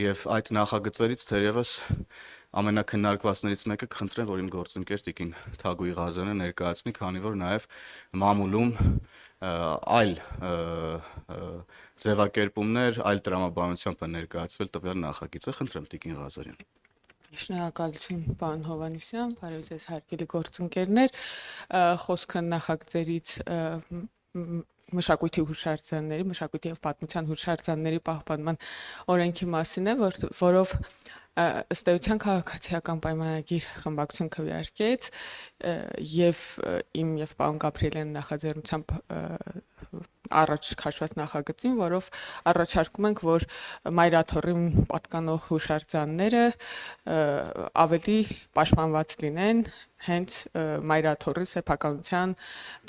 Եվ այդ նախագծերից թերևս ամենակննարկվածներից մեկը կխնդրեմ, որ իմ գործընկեր Տիկին Թագուհի Ղազարյանը ներկայացնի, քանի որ նաև մամուլում այլ ձևակերպումներ, այլ տրամաբանությամբ է ներկայացվել տվյալ նախագիծը։ Խնդրեմ Տիկին Ղազարյան։ Շնորհակալություն, պարոն Հովհաննիսյան, բարև ձեզ հարգելի գործընկերներ, խոսքը նախագծերից մշակույթի հուշարձանների, մշակույթի եւ պատմության հուշարձանների պահպանման օրենքի մասին է, որով ըստ էության քաղաքացիական պայմանագիր խմբակցություն քվեարկեց եւ իմ եւ պարոն Գաբրիելյան նախաձեռնությամբ առաջ քաշված նախագծին, որով առաջարկում ենք, որ մայրաթորին պատկանող հուշարձանները ավելի պաշտպանված լինեն հենց մայրաթորի սեփականության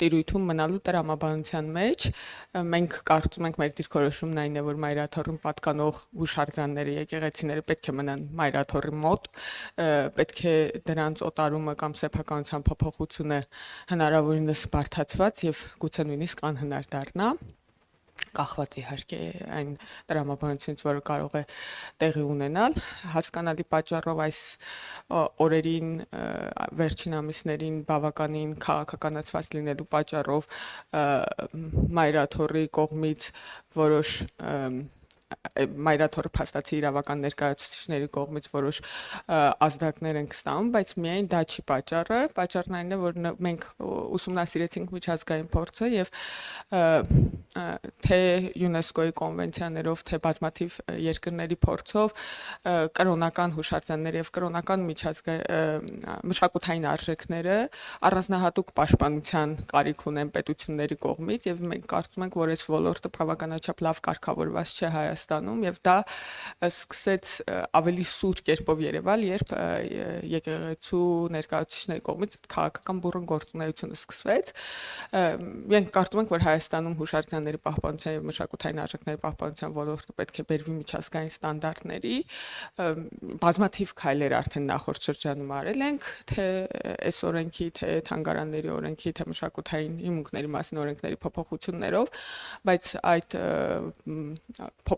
տիրույթում մնալու տրամաբանության մեջ։ Մենք կարծում ենք, մեր դիրքորոշումն այն է, որ մայրաթորին պատկանող հուշարձանները, եկեղեցիները պետք է մնան մայրաթորի մոտ, պետք է դրանց օտարումը կամ սեփականության փոփոխությունը հնարավորինս բարդացված եւ գուցե նույնիսկ անհնար դառնա, կախված իհարկե այն տրամաբանությունից, որը կարող է տեղի ունենալ, հասկանալի պատճառով այս օրերին վերջին ամիսներին բավականին քաղաքականացված լինելու պատճառով մայրաթորի կողմից որոշ մայրաթորի փաստացի իրավական ներկայացուցիչների կողմից որոշ ազդակներ են ստանում, բայց միայն դա չի պատճառը։ Պատճառն այն է, որ մենք ուսումնասիրեցինք միջազգային փորձը եւ թե ՅՈՒՆԵՍԿՕ-ի կոնվենցիաներով, թե բազմաթիվ երկրների փորձով կրոնական հուշարձաններ եւ կրոնական մշակութային արժեքները առանձնահատուկ պաշտպանության կարիք ունեն պետությունների կողմից եւ մենք կարծում ենք, որ այս ոլորտը բավականաչափ լավ կարգավորված չէ Հայաստանում եւ դա սկսեց ավելի սուր կերպով երևալ, երբ եկեղեցու ներկայացուցիչների կողմից քաղաքական բուռն գործունեությունը սկսվեց։ Մենք կարծում ենք, որ Հայաստանում հուշարձանների պահպանության եւ մշակութային արժեքների պահպանության ոլորտը պետք է բերվի միջազգային ստանդարտների։ Բազմաթիվ քայլեր արդեն նախորդ շրջանում արել ենք, թե այս օրենքի, թե թանգարանների օրենքի, թե մշակութային հիմունքների մասին օրենքների փոփոխություններով, բայց այդ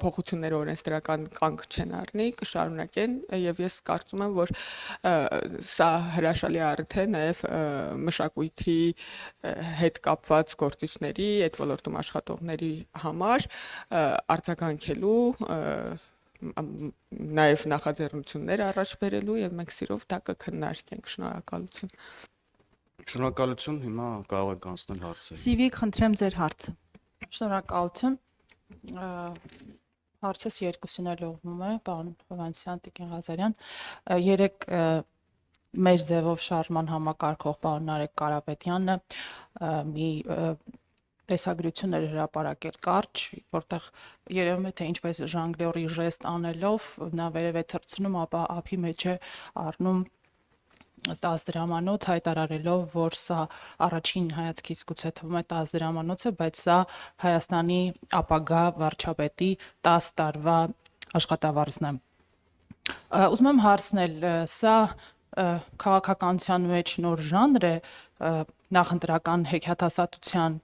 փոփոխությունները օրենսդրական կանգ չեն առնի, կշարունակեն եւ ես կարծում եմ, որ սա հրաշալի առիթ է նաեւ մշակույթի հետ կապված գործիչների, այդ ոլորտում աշխատողների համար արձագանքելու նաև նախաձեռնություններ առաջ բերելու եւ մենք սիրով դա կքննարկենք։ Շնորհակալություն։ Շնորհակալություն, հիմա կարող եք անցնել հարցերին։ Սիվիկ, խնդրեմ ձեր հարցը։ Շնորհակալություն։ Հարցս երկուսին էլ ուղղվում է, պարոն Հովհաննիսյան, Տիկին Ղազարյան։ Երեք մեր ձևով շարժման համակարգող պարոն Նարեկ Կարապետյանը մի տեսագրություններ հրապարակել կարճ, որտեղ երևում է, թե ինչպես ժանգլյորի ժեստ անելով նա վերև է թռցնում, ապա ափի մեջ է առնում 10 դրամանոց, հայտարարելով, որ սա առաջին հայացքից գուցե թվում է 10 դրամանոց է, բայց սա Հայաստանի ապագա վարչապետի 10 տարվա աշխատավարձն է։ Ուզում եմ հարցնել, սա քաղաքականության մեջ նոր ժանր է, նախընտրական հեքիաթասացության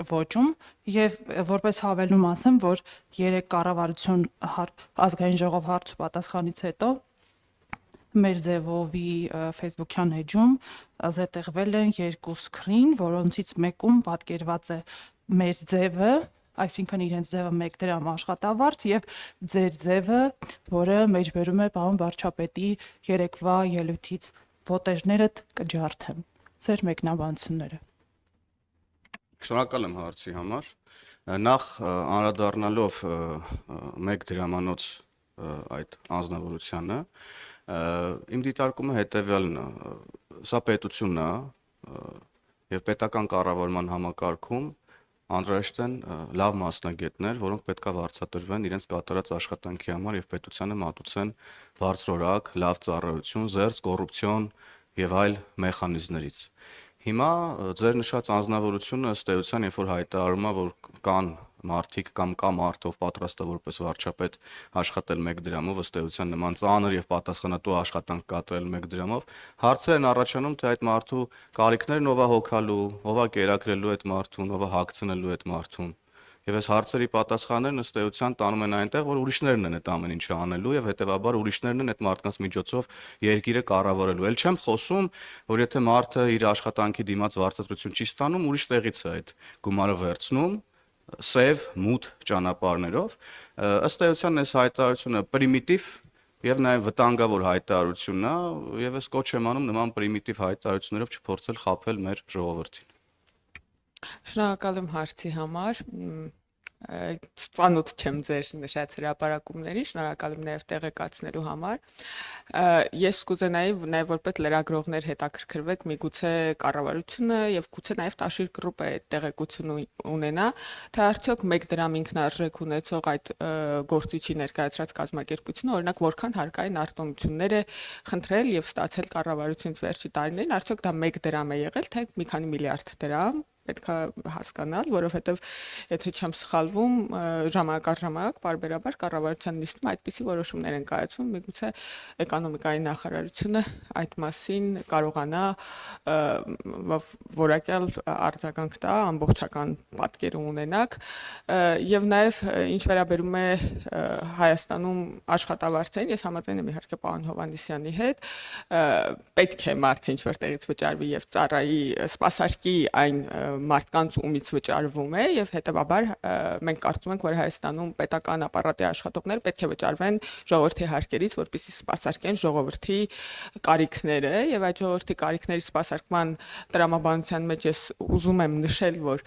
ոճում եւ որպես հավելում ասեմ, որ երեք կառավարություն ազգային ժողով հարց ու պատասխանից հետո մեր ձևովի Facebook-յան էջում զետեղվել են 2 սկրին, որոնցից մեկում պատկերված է մեր ձևը, այսինքն իրենց ձևը 1 դրամ աշխատավարձ եւ ձեր ձևը, որը մեջբերում է պարոն վարչապետի երեկվա ելույթից ոտերներդ կջարդեմ։ Ձեր մեկնաբանությունները։ Շնորհակալ եմ հարցի համար։ Նախ անդրադառնալով 1 դրամանոց այդ անձնավորությանը, իմ դիտարկումը հետեւյալն է. սա պետությունն է եւ պետական կառավարման համակարգում անհրաժեշտ են լավ մասնագետներ, որոնք պետքա վարձատրվեն իրենց կատարած աշխատանքի համար եւ պետությանը մատուցեն բարձրորակ, լավ ծառայություն, զերծ կոռուպցիոն եւ այլ մեխանիզմներից։ Հիմա ձեր նշած անձնավորությունը ըստ էության, երբ որ հայտարարում է, որ կան մարդիկ կամ կա մարդ, ով պատրաստ է որպես վարչապետ աշխատել 1 դրամով, ըստ էության նման ծանր եւ պատասխանատու աշխատանք կատարել 1 դրամով, հարցեր են առաջանում, թե այդ մարդու կարիքներն ով է հոգալու, ով է կերակրելու այդ մարդուն, ով է հագցնելու այդ մարդուն Եվ այս հարցերի պատասխաններն ըստ էության տանում են այնտեղ, որ ուրիշներն են այդ ամեն ինչը անելու եւ հետեւաբար ուրիշներն են այդ մարդկանց միջոցով երկիրը կառավարելու։ Էլ չեմ խոսում, որ եթե մարդը իր աշխատանքի դիմաց վարձատրություն չի ստանում, ուրիշ տեղից է այդ գումարը վերցնում սև մութ ճանապարհներով ըստ էության այս հայտարարությունը պրիմիտիվ եւ նաեւ վտանգավոր հայտարարությունն է եւ ես կոչ եմ անում նման պրիմիտիվ հայտարարություններով չփորձել խաբել մեր ժողովրդին։ Շնորհակալ եմ հարցի համար։ Ծանոթ չեմ ձեր նշած հրապարակումներին, շնորհակալ եմ նաև տեղեկացնելու համար։ Ես կուզենայի նաև որպես լրագրողներ հետաքրքրվեք միգուցե կառավարությունը եւ գուցե նաև Տաշիր գրուպը այդ տեղեկությունը ունենա, թե արդյոք մեկ դրամ ինքնարժեք ունեցող այդ գործիչի ներկայացրած կազմակերպությունը, օրինակ, որքան հարկային արտոնություններ է խնդրել եւ ստացել կառավարությունից վերջի տարիներին, արդյոք դա 1 դրամ է եղել, թե մի քանի միլիարդ դրամ։ Պետք է հասկանալ, որովհետև եթե չեմ սխալվում, ժամանակ առ ժամանակ բարբերաբար կառավարության նիստում այդպիսի որոշումներ են կայացվում, միգուցե էկոնոմիկայի նախարարությունը այդ մասին կարողանա որակյալ արձագանք տա, ամբողջական պատկեր ունենաք, եւ նաեւ ինչ վերաբերում է Հայաստանում աշխատավարձերին, ես համաձայն եմ իհարկե պարոն Հովհաննիսյանի հետ, պետք է մարդը ինչ որ տեղից վճարվի եւ ծառայի սպասարկի այն մարդկանց ումից վճարվում է եւ հետեւաբար մենք կարծում ենք, որ Հայաստանում պետական ապարատի աշխատողներ պետք է վճարվեն ժողովրդի հարկերից, որպեսզի սպասարկեն ժողովրդի կարիքները եւ այդ ժողովրդի կարիքների սպասարկման տրամաբանության մեջ ես ուզում եմ նշել, որ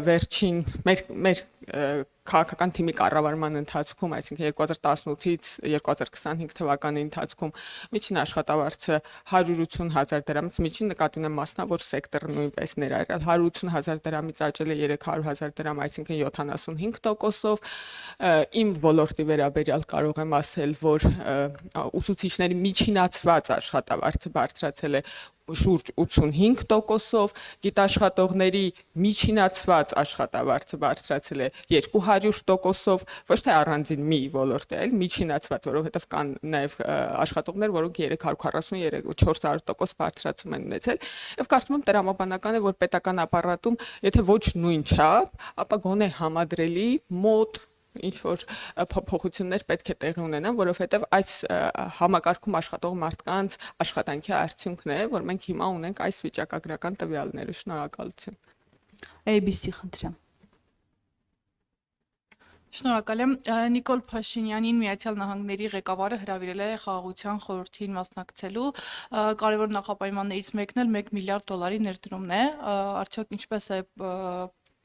վերջին մեր քաղաքական թիմի կառավարման ընթացքում, այսինքն 2018-ից 2025 թվականի ընթացքում միջին աշխատավարձը 180,000 դրամից միջին նկատի ունեմ մասնավոր սեկտորը նույնպես ներառյալ 180,000 դրամից աճել է 300,000 դրամ, այսինքն 75%-ով։ Իմ ոլորտի վերաբերյալ կարող եմ ասել, որ ուսուցիչների միջինացված աշխատավարձը բարձրացել է շուրջ 85%-ով, գիտաշխատողների միջինացված աշխատավարձը բարձրացել է 200%-ով, ոչ թե առանձին մի ոլորտի, այլ միջինացված, որովհետև կան նաև աշխատողներ, որոնք 343-400% բարձրացում են ունեցել, եւ կարծում եմ տրամաբանական է, որ պետական ապարատում, եթե ոչ նույն չափ, ապա գոնե համադրելի մոտ ինչ որ փոփոխություններ պետք է տեղի ունենան, որովհետև այս համակարգում աշխատող մարդկանց աշխատանքի արդյունքն է, որ մենք հիմա ունենք այս վիճակագրական տվյալները։ Շնորհակալություն։ ABC խնդրեմ։ Շնորհակալ եմ։ Նիկոլ Փաշինյանին Միացյալ Նահանգների ղեկավարը հրավիրել է Խաղաղության խորհրդին մասնակցելու, կարևոր նախապայմաններից մեկն էլ 1 միլիարդ դոլարի ներդրումն է, արդյոք ինչպես է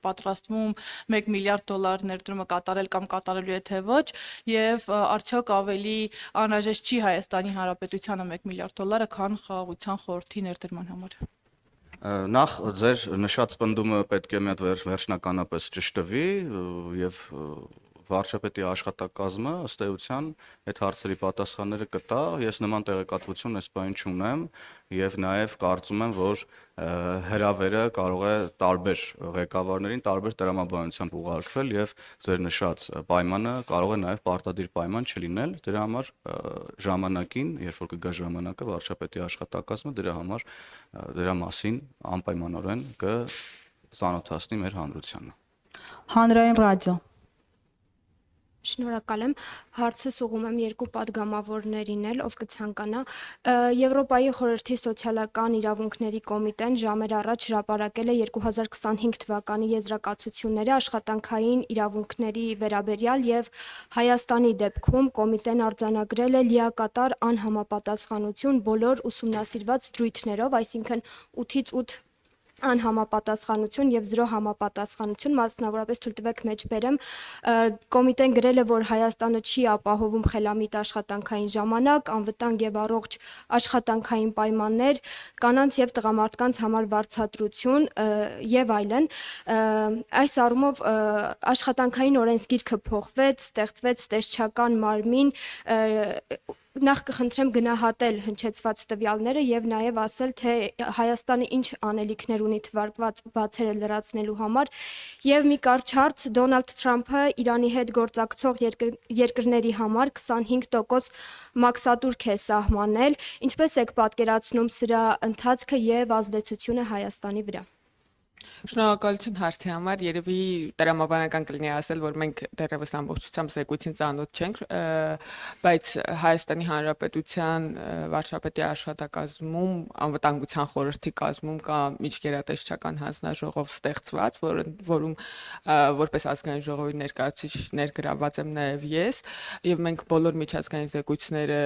պատրաստվում 1 միլիարդ դոլար ներդրումը կատարել կամ կատարելու է թե ոչ, եւ արդյոք ավելի անհրաժեշտ չի Հայաստանի Հանրապետությանը 1 միլիարդ դոլարը, քան Խաղաղության խորհրդի ներդրման համար։ Նախ ձեր նշած պնդումը պետք է մի հատ վերջնականապես ճշտվի եւ վարչապետի աշխատակազմը ըստ էության այդ հարցերի պատասխանները կտա։ Ես նման տեղեկատվություն այս բանին չունեմ եւ նաեւ կարծում եմ, որ հրավերը կարող է տարբեր ղեկավարներին տարբեր տրամաբանությամբ ուղարկվել եւ ձեր նշած պայմանը կարող է նաեւ պարտադիր պայման չլինել։ Դրա համար ժամանակին, երբ որ կգա ժամանակը, վարչապետի աշխատակազմը դրա մասին անպայմանորեն կծանոթացնի մեր հանրությանը։ Հանրային ռադիո։ Շնորհակալ եմ, հարցս ուղղում եմ երկու պատգամավորներին էլ, ով կցանկանա։ Եվրոպայի խորհրդի սոցիալական իրավունքների կոմիտեն ժամեր առաջ հրապարակել է 2025 թվականի եզրակացությունները աշխատանքային իրավունքների վերաբերյալ եւ Հայաստանի դեպքում կոմիտեն արձանագրել է լիակատար անհամապատասխանություն բոլոր ուսումնասիրված դրույթներով, այսինքն 8-ից 8 անհամապատասխանություն եւ 0 համապատասխանություն, մասնավորապես թույլ տվեք մեջ բերեմ, կոմիտեն գրել է, որ Հայաստանը չի ապահովում խելամիտ աշխատանքային ժամանակ, անվտանգ եւ առողջ աշխատանքային պայմաններ, կանանց եւ տղամարդկանց համար վարձատրություն եւ այլն։ Այս առումով աշխատանքային օրենսգիրքը փոխվեց, ստեղծվեց տեսչական մարմին, նախ կխնդրեմ գնահատել հնչեցված տվյալները եւ նաեւ ասել, թե Հայաստանը ինչ անելիքներ ունի թվարկված բացերը լրացնելու համար եւ մի կարճ հարց, Դոնալդ Թրամփը Իրանի հետ գործակցող երկրների համար 25% մաքսատուրք է սահմանել, ինչպես եք պատկերացնում սրա ընթացքը եւ ազդեցությունը Հայաստանի վրա։ Շնորհակալություն հարցի համար։ Երևի տրամաբանական կլինի ասել, որ մենք դեռևս ամբողջությամբ զեկույցին ծանոթ չենք, բայց Հայաստանի Հանրապետության վարչապետի աշխատակազմում, անվտանգության խորհրդի կազմում կա միջգերատեսչական հանձնաժողով ստեղծված, որում որպես ազգային ժողովի ներկայացուցիչ ներգրավված եմ նաև ես, եւ մենք բոլոր միջազգային զեկույցները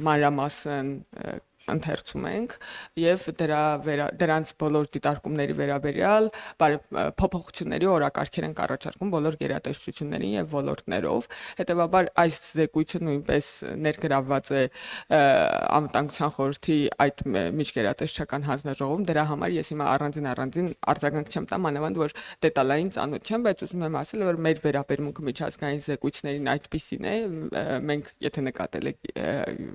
մանրամասն ընթերցում ենք եւ դրանց բոլոր դիտարկումների վերաբերյալ փոփոխությունների օրակարգեր ենք առաջարկում բոլոր գերատեսչություններին եւ ոլորտներով։ Հետեւաբար այս զեկույցը նույնպես ներգրավված է անվտանգության խորհրդի այդ միջգերատեսչական հանձնաժողովում։ Դրա համար ես հիմա առանձին արձագանք չեմ տա, մանավանդ որ դետալային ծանոթ չեմ, բայց ուզում եմ ասել, որ մեր վերաբերմունքը միջազգային զեկույցներին այդպիսին է։ Մենք եթե նկատել եք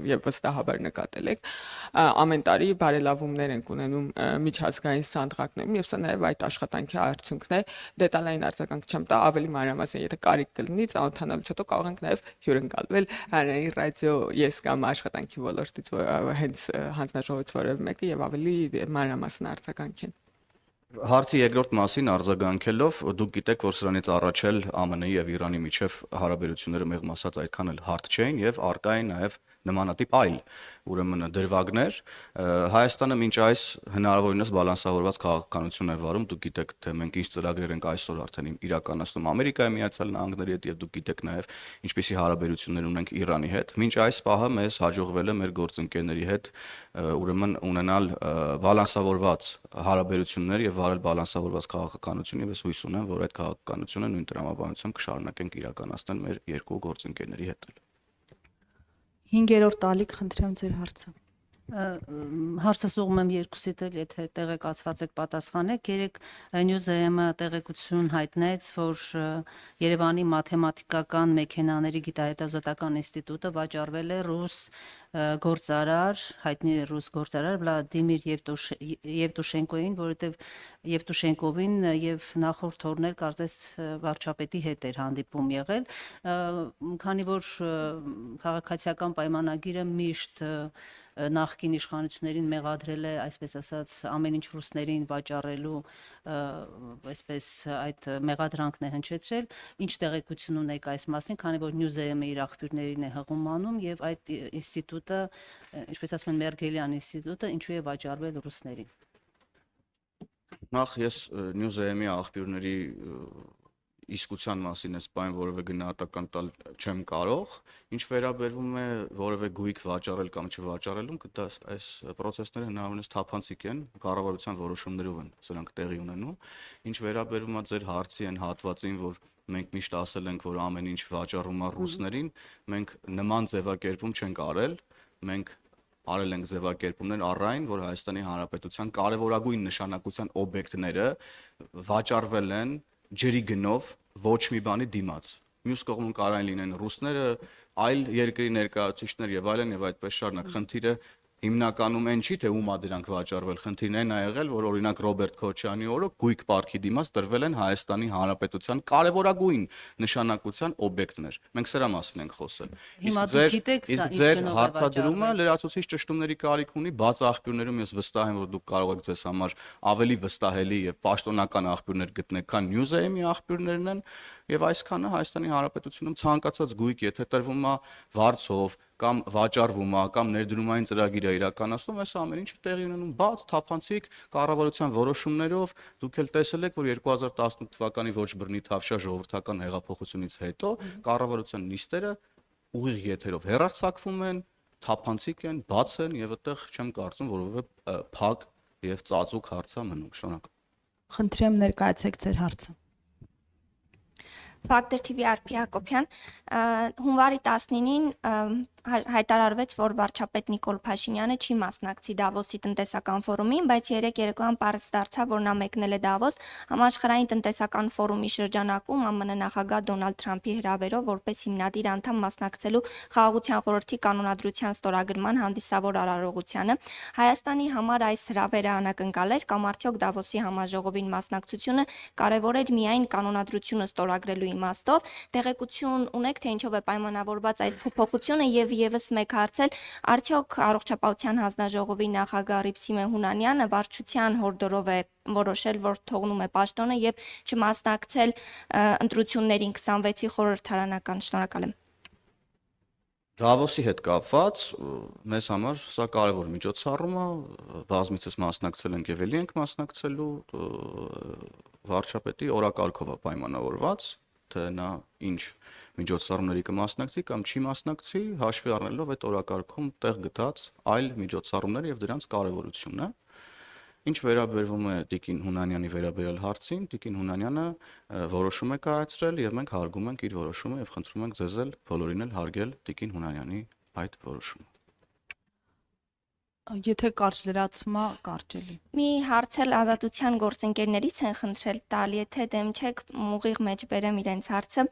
եւ վստահաբար նկատել եք, ամեն տարի բարելավումներ ենք ունենում միջազգային սանդղակներում եւ սա նաեւ այդ աշխատանքի արդյունքն է։ Դետալային արձագանք չեմ տա, ավելի մանրամասն եթե կարիք կլինի ծանոթանալուց հետո կարող ենք նաեւ հյուրընկալվել հանրային ռադիո ես կամ աշխատանքի ոլորտից հենց հանձնաժողովից որևէ մեկը եւ ավելի մանրամասն արձագանքեն։ Հարցի երկրորդ մասին արձագանքելով, դուք գիտեք, որ սրանից առաջ էլ ԱՄՆ-ի եւ Իրանի միջև հարաբերությունները մեղմ ասած այդքան էլ հարթ չէին եւ արկա էին նաեւ նմանատիպ այլ ուրեմն դրվագներ Հայաստանը մինչ այս հնարավորինս բալանսավորված քաղաքականություն է վարում դուք գիտեք թե մենք ինչ ծրագրեր ենք այսօր արդեն իրականացնում Ամերիկայի Միացյալ Նահանգների հետ եւ դուք գիտեք նաեւ ինչպիսի հարաբերություններ ունենք Իրանի հետ մինչ այս պահը մեզ հաջողվել է մեր գործընկերների հետ ուրեմն ունենալ բալանսավորված հարաբերություններ եւ վարել բալանսավորված քաղաքականություն եւ ես հույս ունեմ որ այդ քաղաքականությունը նույն տրամաբանությամբ կշարունակենք իրականացնել մեր երկու գործընկերների հետ 5-րդ տալիք խնդրեմ ձեր հարցը։ Հարցս ուղղում եմ երկուսիդ էլ, եթե տեղեկացված եք պատասխանեք, երեք Նյուզեյմը տեղեկություն հայտնեց, որ Երևանի մաթեմատիկական մեքենաների գիտահետազոտական ինստիտուտը վաճառվել է ռուս գործարար, հայտնի ռուս գործարար Վլադիմիր Եվտուշենկոին, որովհետև Եվտուշենկովին եւ նախորդ օրներ կարծես վարչապետի հետ էր հանդիպում եղել, քանի որ քաղաքացիական պայմանագիրը միշտ նախկին իշխանություններին մեղադրել է, այսպես ասած, ամեն ինչ ռուսներին վաճառելու, այսպես այդ մեղադրանքն է հնչեցրել, ինչ տեղեկություն ունեք այս մասին, քանի որ Նյուզեյմը իր աղբյուրներին է հղում անում եւ այդ ինստիտուտը, ինչպես ասում են, Մերգելյան ինստիտուտը, ինչու է վաճառվել ռուսներին։ Նախ ես Նյուզեյմի աղբյուրների իսկության մասին այս բան որևէ գնահատական տալ չեմ կարող, ինչ վերաբերվում է որևէ գույք վաճառել կամ չվաճառելուն, դա այս process-ները հնարավորինս թափանցիկ են, կառավարության որոշումներով են սրանք տեղի ունենում, ինչ վերաբերվում է ձեր հարցի այն հատվածին, որ մենք միշտ ասել ենք, որ ամեն ինչ վաճառում է ռուսներին, մենք նման ձևակերպում չենք արել, մենք արել ենք ձևակերպումներ առայն, որ Հայաստանի Հանրապետության կարևորագույն նշանակության օբյեկտները վաճառվել են ջրի գնով ոչ մի բանի դիմաց։ Մյուս կողմում կարող են լինեն ռուսները, այլ երկրի ներկայացուցիչներ եւ այլն եւ այդպես շարունակ։ Խնդիրը հիմնականում այն չի, թե ումա դրանք վաճառվել, խնդիրն այն է եղել, որ օրինակ Ռոբերտ Քոչյանի օրոք գույք պարքի դիմաց տրվել են Հայաստանի Հանրապետության կարևորագույն նշանակության օբյեկտներ։ Մենք սրա մասին ենք խոսել։ Իսկ ձեր հարցադրումը լրացուցիչ ճշտումների կարիք ունի, բաց աղբյուրներում ես վստահ եմ, որ դուք կարող եք ձեզ համար ավելի վստահելի եւ պաշտոնական աղբյուրներ գտնել, քան Նյուզեյմի աղբյուրներն են, եւ այսքանը Հայաստանի Հանրապետությունում ցանկացած գույք, եթե տրվում է վարձով կամ վաճառվում է կամ ներդրումային ծրագիր է իրականացնում, այս ամեն ինչը տեղի ունենում բաց, թափանցիկ կառավարության որոշումներով, դուք էլ տեսել եք, որ 2018 թվականի ոչ բռնի թավշյա ժողովրդական հեղափոխությունից հետո կառավարության նիստերը ուղիղ եթերով հեռարձակվում են, թափանցիկ են, բաց են եւ այդտեղ չեմ կարծում, որովհետեւ փակ եւ ծածուկ հարց է մնում, շնորհակալ։ Խնդրեմ ներկայացեք ձեր հարցը։ Factor TV Արփի Հակոբյան հունվարի 19-ին հայտարարվեց, որ վարչապետ Նիկոլ Փաշինյանը չի մասնակցի Դավոսի տնտեսական ֆորումին, բայց երեք երեկոյան պարզ դարձավ, որ նա մեկնել է Դավոս համաշխարհային տնտեսական ֆորումի շրջանակում ԱՄՆ նախագահ Դոնալդ Թրամփի հրավերով որպես հիմնադիր անդամ մասնակցելու Խաղաղության խորհրդի կանոնադրության ստորագրման հանդիսավոր արարողությանը։ Հայաստանի համար այս հրավերը անակնկալ էր կամ արդյոք Դավոսի համաժողովին մասնակցությունը կարևոր էր միայն կանոնադրությունը ստորագրելու իմաստով։ Տեղեկություն ունեք, թե ինչով է պայմանավորված այս փոփոխությունը եւ Եվ եւս մեկ հարց էլ, արդյոք առողջապահության հանձնաժողովի նախագահ Ռիփսիմե Հունանյանը վարչության հորդորով է որոշել, որ թողնում է պաշտոնը եւ չմասնակցել ընտրություններին 26-ի խորհրդարանական։ Շնորհակալ եմ։ Դավոսի հետ կապված մեզ համար սա կարևոր միջոցառում է, բազմիցս մասնակցել ենք եւ ելի ենք մասնակցելու, վարչապետի օրակարգով է պայմանավորված, թե նա ինչ միջոցառումների կմասնակցի կամ չի մասնակցի, հաշվի առնելով այդ օրակարգում տեղ գտած այլ միջոցառումներ եւ դրանց կարևորությունը։ Ինչ վերաբերվում է Տիկին Հունանյանի վերաբերյալ հարցին, Տիկին Հունանյանը որոշում է կայացրել եւ մենք հարգում ենք իր որոշումը եւ խնդրում ենք ձեզ էլ բոլորին էլ հարգել Տիկին Հունանյանի այդ որոշումը։ Եթե կարճ լրացում է, կարճելի։ Մի հարց էլ ազատության գործընկերներից են խնդրել տալ, եթե դեմ չեք ուղիղ մեջ բերեմ իրենց հարցը։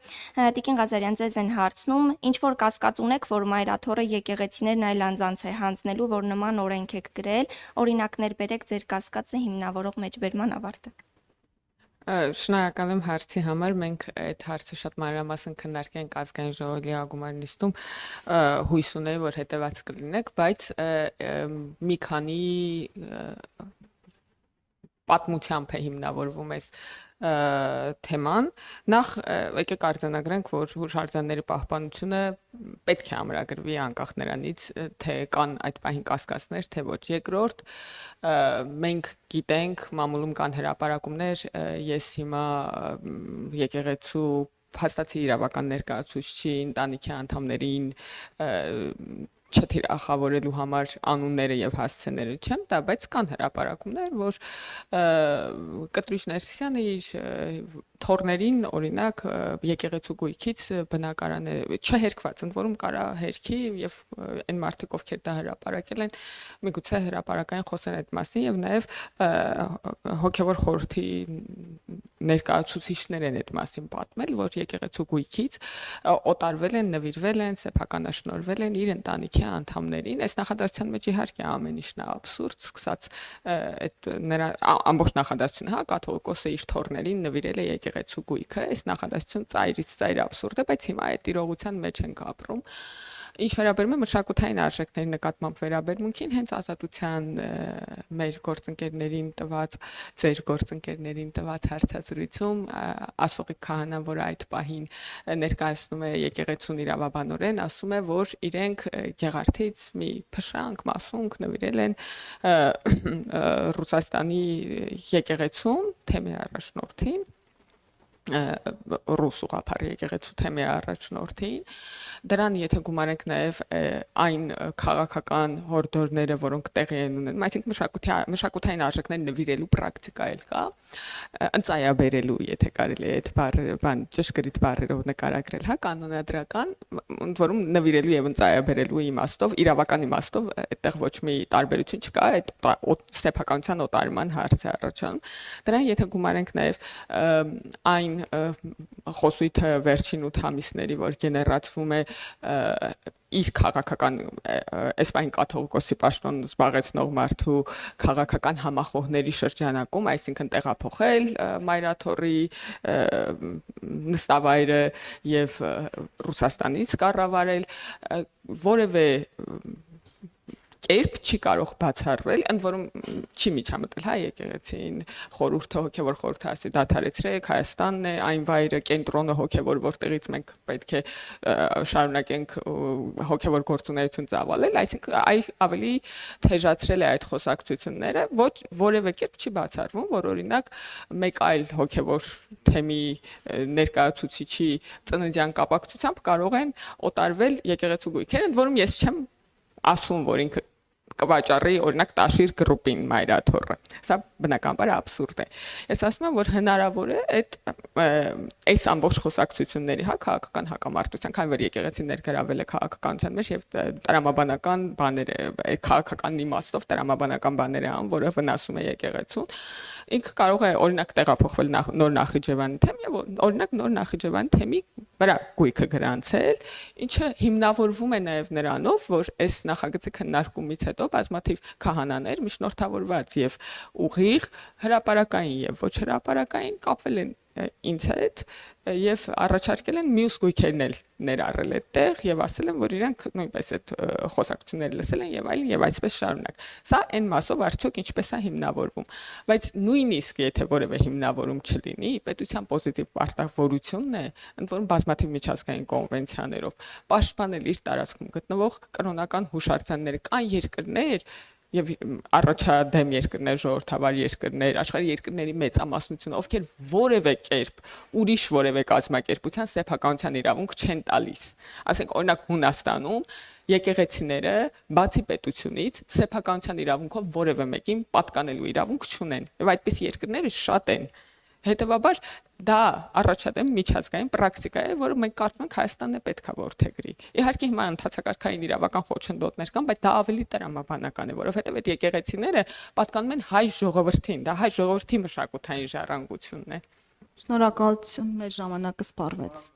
Տիկին Ղազարյան, ձեզ են հարցնում, ինչ որ կասկած ունեք, որ մայրաթորը եկեղեցիներն այլ անձանց է հանձնելու, որ նման օրենք եք գրել, օրինակներ բերեք ձեր կասկածը հիմնավորող մեջբերման ավարտը։ Շնորհակալ եմ հարցի համար, մենք այդ հարցը շատ մանրամասն քննարկենք ազգային ժողովի ակումբի նիստում, հույս ունեի, որ հետևած կլինեք, բայց մի քանի պատմությամբ է հիմնավորվում այս թեման։ Նախ եկեք արձանագրենք, որ հուշարձանների պահպանությունը պետք է ամրագրվի անկախ նրանից, թե կան այդ պահին կասկածներ, թե ոչ։ Երկրորդ, մենք գիտենք, մամուլում կան հրապարակումներ, ես հիմա եկեղեցու փաստացի իրավական ներկայացուցիչի ընտանիքի անդամներին չթիրախավորելու համար անունները եւ հասցեները չեմ տա, բայց կան հրապարակումներ, որ Կտրուչ Ներսիսյանը իր թորներին օրինակ եկեղեցու գույքից բնակարանը չհերկված, ընդ որում կարա հերքի եւ այն մարդիկ, ովքեր դա հրապարակել են, միգուցե հրապարակային խոսեն այդ մասին եւ նաեւ հոգեվոր խորհրդի ներկայացուցիչներ են այդ մասին պատմել, որ եկեղեցու գույքից օտարվել են, նվիրվել են, սեփականաշնորհվել են իր ընտանիքի անդամներին։ Այս նախադասության մեջ իհարկե ամեն ինչն է աբսուրդ, սկսած այդ նրա ամբողջ նախադասությունը, հա, կաթողիկոսը իր թորներին նվիրել է եկեղեցու գույքը, այս նախադասությունը ծայրից ծայր աբսուրդ է, բայց հիմա այդ իրողության մեջ ենք ապրում։ Ինչ վերաբերում է մշակութային արժեքների նկատմամբ վերաբերմունքին, հենց ազատության մեր գործընկերներին տված, ձեր գործընկերներին տված հարցազրույցում Ասողիկ քահանան, որ այդ պահին ներկայացնում է եկեղեցուն իրավաբանորեն, ասում է, որ իրենք Գեղարդից մի փշանք, մասունք նվիրել են Ռուսաստանի եկեղեցուն, թեմի առաջնորդին, ռուս ուղղափառ եկեղեցու թեմի առաջնորդին, դրան եթե գումարենք նաև այն քաղաքական հորդորները, որոնք տեղի են ունենում, այսինքն մշակութային արժեքներ նվիրելու պրակտիկա էլ կա, ընծայաբերելու, եթե կարելի է այդ բան ճշգրիտ բառերով նկարագրել, հա, կանոնադրական, ընդ որում նվիրելու եւ ընծայաբերելու իմաստով, իրավական իմաստով այդտեղ ոչ մի տարբերություն չկա, այդ սեփականության օտարման հարց է առաջանում։ Դրան եթե գումարենք նաև այն խոսույթը վերջին 8 ամիսների, որ գեներացվում է իր քաղաքական այս բան կաթողիկոսի պաշտոն զբաղեցնող մարդու քաղաքական համախոհների շրջանակում, այսինքն տեղափոխել մայրաթորի նստավայրը եւ Ռուսաստանից կառավարել, որևէ կերպ չի կարող բացառվել, ընդ որում չի միջամտել, հա, եկեղեցին խորհուրդը, հոգևոր խորհուրդը ասի դադարեցրեք, Հայաստանն է այն վայրը, կենտրոնը հոգևոր, որտեղից մենք պետք է շարունակենք հոգևոր գործունեություն ծավալել, այսինքն այլ ավելի թեժացրել է այդ խոսակցությունները, ոչ որևէ կերպ չի բացառվում, որ օրինակ մեկ այլ հոգևոր թեմի ներկայացուցիչի ծննդյան կապակցությամբ կարող են օտարվել եկեղեցու գույքերը, ընդ որում ես չեմ ասում, որ ինքը կվաճառի օրինակ Տաշիր գրուպին մայրաթորը։ Սա բնականաբար աբսուրդ է։ Ես ասում եմ, որ հնարավոր է այս ամբողջ խոսակցությունների, հա, քաղաքական հակամարտության, քանի որ եկեղեցին ներգրավել է քաղաքականության մեջ եւ տրամաբանական բաներ է, քաղաքական իմաստով տրամաբանական բաներ է անում, որը վնասում է եկեղեցուն։ Ինքը կարող է օրինակ տեղափոխվել նոր Նախիջևանի թեմ եւ օրինակ նոր Նախիջևանի թեմի վրա գույքը գրանցել, ինչը հիմնավորվում է նաեւ նրանով, որ այս նախագծի քննարկումից հետո բազմաթիվ քահանաներ միջնորդավորված եւ ուղիղ հրապարակային եւ ոչ հրապարակային կապվել են ինձ հետ եւ առաջարկել են մյուս գույքերն էլ ներառել այդտեղ եւ ասել են, որ իրանք նույնպես այդ խոսակցությունները լսել են եւ այլն եւ այսպես շարունակ։ Սա այն մասով արդյոք ինչպես է հիմնավորվում, բայց նույնիսկ եթե որևէ հիմնավորում չլինի, պետության պոզիտիվ պարտավորությունն է, ընդ որում բազմաթիվ միջազգային կոնվենցիաներով պաշտպանել իր տարածքում գտնվող կրոնական հուշարձանները, կան երկրներ եւ առաջադեմ երկրներ, ժողովրդավար երկրներ, աշխարհի երկրների մեծամասնությունը, ովքեր որևէ կերպ ուրիշ որևէ կազմակերպության սեփականության իրավունք չեն տալիս։ Ասենք օրինակ Հունաստանում եկեղեցիները բացի պետությունից սեփականության իրավունքով որևէ մեկին պատկանելու իրավունք չունեն։ Եվ այդպես երկրները շատ են։ Հետևաբար դա առաջադեմ միջազգային պրակտիկա է, որը մենք կարծում ենք Հայաստանն է պետքա որդեգրի։ Իհարկե հիմա ընդհանրակարգային իրավական խոչընդոտներ կան, բայց դա ավելի տրամաբանական է, որովհետև այդ եկեղեցիները պատկանում են հայ ժողովրդին, դա հայ ժողովրդի մշակութային ժառանգությունն է։ Շնորհակալություն, մեր ժամանակը սպառվեց։